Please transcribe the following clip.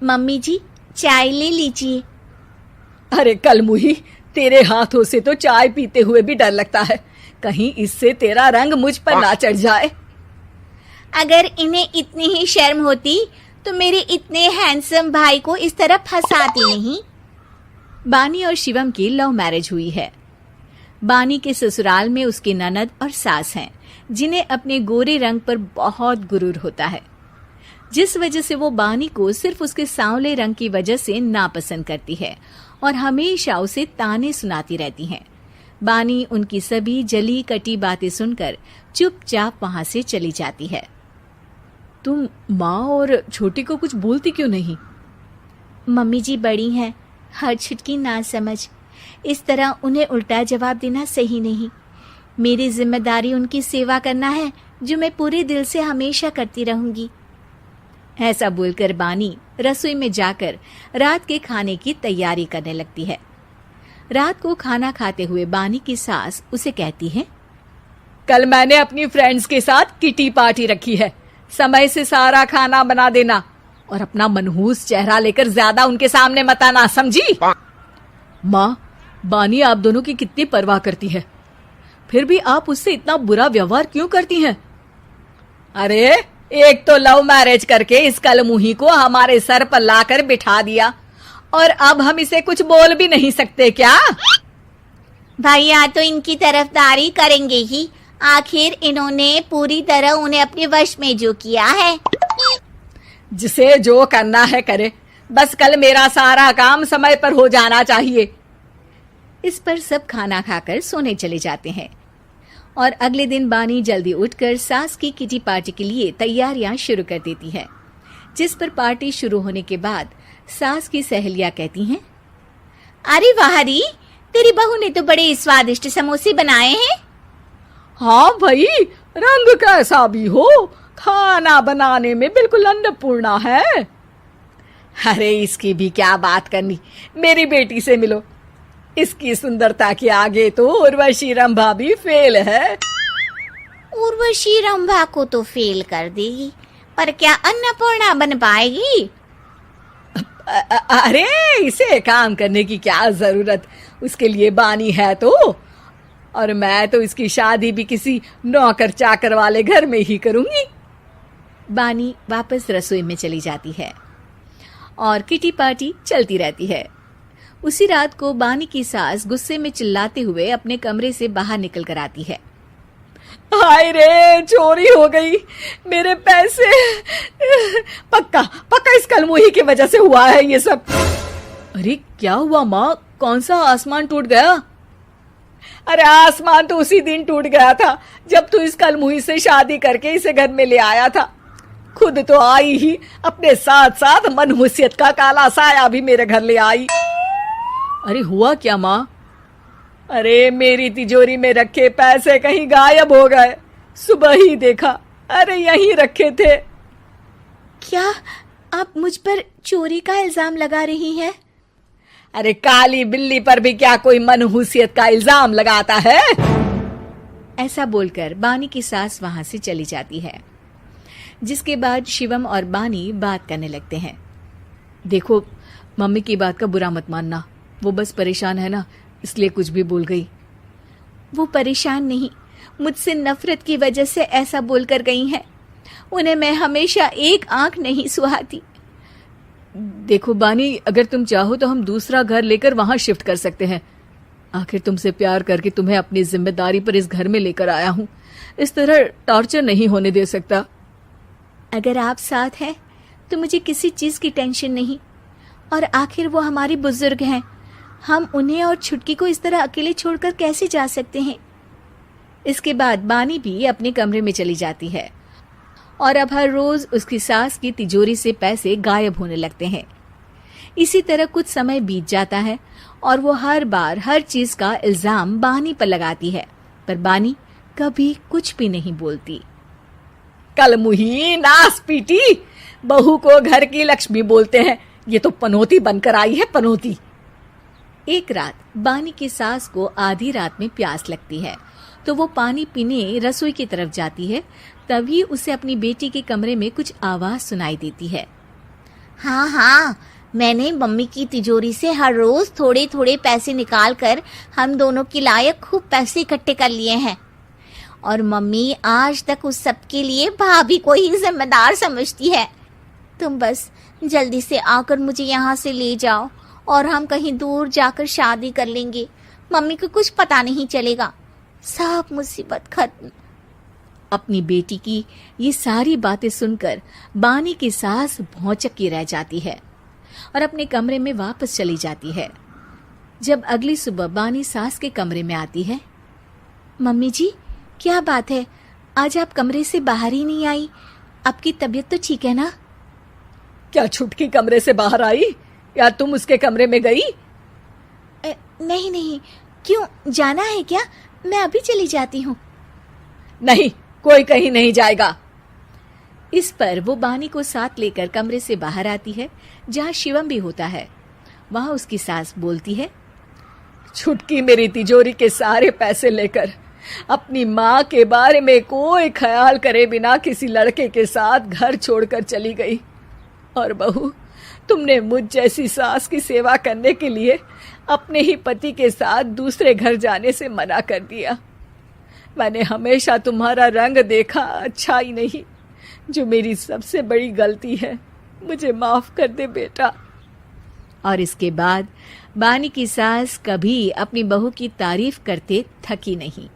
Mummy जी, चाय ले लीजिए। अरे कलमुही, तेरे हाथों से तो चाय पीते हुए भी डर लगता है, कहीं इससे तेरा रंग मुझ पर ना चढ़ जाए। अगर इन्हें इतनी ही शर्म होती तो मेरे इतने हैंडसम भाई को इस तरह फंसाती नहीं। बानी और शिवम की लव मैरिज हुई है। बानी के ससुराल में उसकी ननद और सास हैं, जिन्हें अपने गोरे रंग पर बहुत गुरूर होता है, जिस वजह से वो बानी को सिर्फ उसके सांवले रंग की वजह से नापसंद करती है और हमेशा उसे ताने सुनाती रहती हैं। बानी उनकी सभी जली कटी बातें सुनकर चुपचाप वहां से चली जाती है। तुम माँ और छोटी को कुछ बोलती क्यों नहीं? मम्मी जी बड़ी हैं, हर छुटकी ना समझ, इस तरह उन्हें उल्टा जवाब देना सही नहीं। मेरी जिम्मेदारी उनकी सेवा करना है, जो मैं पूरे दिल से हमेशा करती रहूंगी। ऐसा बोलकर बानी रसोई में जाकर रात के खाने की तैयारी करने लगती है। रात को खाना खाते हुए बानी की सास उसे कहती है, कल मैंने अपनी फ्रेंड्स के साथ किटी पार्टी रखी है, समय से सारा खाना बना देना और अपना मनहूस चेहरा लेकर ज्यादा उनके सामने मत आना, समझी? माँ, बानी आप दोनों की कितनी परवाह करती है, फिर भी आप उससे इतना बुरा व्यवहार क्यों करती हैं? अरे एक तो लव मैरिज करके इस कलमुही को हमारे सर पर लाकर बिठा दिया और अब हम इसे कुछ बोल भी नहीं सकते क्या? भैया तो इनकी तरफदारी करेंगे ही, आखिर इन्होंने पूरी तरह उन्हें अपने वश में जो किया है। जिसे जो करना है करे, बस कल मेरा सारा काम समय पर हो जाना चाहिए। इस पर सब खाना खाकर सोने चले जाते हैं और अगले दिन बानी जल्दी उठकर सास की किटी पार्टी के लिए तैयारियां शुरू कर देती है, जिस पर पार्टी शुरू होने के बाद सास की सहेलियां कहती हैं, अरे वाह री, तेरी बहू ने तो बड़े स्वादिष्ट समोसे बनाए हैं। हाँ भाई, रंग कैसा भी हो, खाना बनाने में बिल्कुल अन्नपूर्णा है। अरे इसकी भी क्या बात करनी, मेरी बेटी से मिलो, इसकी सुंदरता के आगे तो उर्वशी रंभा भी फेल है। उर्वशी रंभा को तो फेल कर देगी, पर क्या अन्नपूर्णा बन पाएगी? अरे इसे काम करने की क्या जरूरत, उसके लिए बानी है तो, और मैं तो इसकी शादी भी किसी नौकर चाकर वाले घर में ही करूंगी। बानी वापस रसोई में चली जाती है और किटी पार्टी चलती रहती है। उसी रात को बानी की सास गुस्से में चिल्लाते हुए अपने कमरे से बाहर निकल कर आती है। हाय रे, चोरी हो गई, मेरे पैसे, पक्का पक्का इस कलमुही की वजह से हुआ है ये सब। अरे क्या हुआ माँ, कौन सा आसमान टूट गया? अरे आसमान तो उसी दिन टूट गया था जब तू इस कलमुही से शादी करके इसे घर में ले आया था। खुद तो आई ही, अपने साथ साथ मनहूसियत का काला साया भी मेरे घर ले आई। अरे हुआ क्या माँ? अरे मेरी तिजोरी में रखे पैसे कहीं गायब हो गए, सुबह ही देखा, अरे यहीं रखे थे। क्या आप मुझ पर चोरी का इल्जाम लगा रही हैं? अरे काली बिल्ली पर भी क्या कोई मनहूसियत का इल्जाम लगाता है? ऐसा बोलकर बानी की सास वहां से चली जाती है, जिसके बाद शिवम और बानी बात करने लगते हैं। देखो, मम्मी की बात का बुरा मत मानना, वो बस परेशान है ना, इसलिए कुछ भी बोल गई। वो परेशान नहीं, मुझसे नफरत की वजह से ऐसा बोलकर गई हैं। उन्हें मैं हमेशा एक आंख नहीं सुहाती। देखो बानी, अगर तुम चाहो तो हम दूसरा घर लेकर वहां शिफ्ट कर सकते हैं। आखिर तुमसे प्यार करके तुम्हें अपनी जिम्मेदारी पर इस घर में लेकर आया हूं, इस तरह टॉर्चर नहीं होने दे सकता। अगर आप साथ हैं तो मुझे किसी चीज की टेंशन नहीं, और आखिर वो हमारी बुजुर्ग हैं, हम उन्हें और छुटकी को इस तरह अकेले छोड़कर कैसे जा सकते हैं? इसके बाद बानी भी अपने कमरे में चली जाती है और अब हर रोज उसकी सास की तिजोरी से पैसे गायब होने लगते हैं। इसी तरह कुछ समय बीत जाता है और वो हर बार हर चीज का इल्जाम बानी पर लगाती है, पर बानी कभी कुछ भी नहीं बोलती। कलमुही नास पीटी, बहू को घर की लक्ष्मी बोलते हैं, ये तो पनौती बनकर आई है, पनौती। एक रात बानी की सास को आधी रात में प्यास लगती है, तो वो पानी पीने रसोई की तरफ जाती है। तभी उसे अपनी बेटी के कमरे में कुछ आवाज सुनाई देती है। हाँ हाँ, मैंने मम्मी की तिजोरी से हर रोज थोड़े थोड़े पैसे निकाल कर हम दोनों के लायक खूब पैसे इकट्ठे कर लिए हैं। और मम्मी आज तक उस सब के लिए भाभी को ही जिम्मेदार समझती है। तुम बस जल्दी से आकर मुझे यहाँ से ले जाओ और हम कहीं दूर जाकर शादी कर लेंगे। मम्मी को कुछ पता नहीं चलेगा, सब मुसीबत खत्म। अपनी बेटी की ये सारी बातें सुनकर बानी की सास भौंचक्की रह जाती है और अपने कमरे में वापस चली जाती है। जब अगली सुबह बानी सास के कमरे में आती है, मम्मी जी, क्या बात है, आज आप कमरे से बाहर ही नहीं आई? आपकी तबीयत तो ठीक है ना? क्या छुटकी कमरे से बाहर आई या तुम उसके कमरे में गई? नहीं नहीं, क्यों, जाना है क्या? मैं अभी चली जाती हूँ। नहीं, कोई कहीं नहीं जाएगा। इस पर वो बानी को साथ लेकर कमरे से बाहर आती है, जहाँ शिवम भी होता है। वहां उसकी सास बोलती है, छुटकी मेरी तिजोरी के सारे पैसे लेकर अपनी माँ के बारे में कोई ख्याल करे बिना किसी लड़के के साथ घर छोड़कर चली गई। और बहू, तुमने मुझ जैसी सास की सेवा करने के लिए अपने ही पति के साथ दूसरे घर जाने से मना कर दिया। मैंने हमेशा तुम्हारा रंग देखा अच्छा ही नहीं, जो मेरी सबसे बड़ी गलती है। मुझे माफ कर दे बेटा। और इसके बाद बानी की सास कभी अपनी बहू की तारीफ करते थकी नहीं।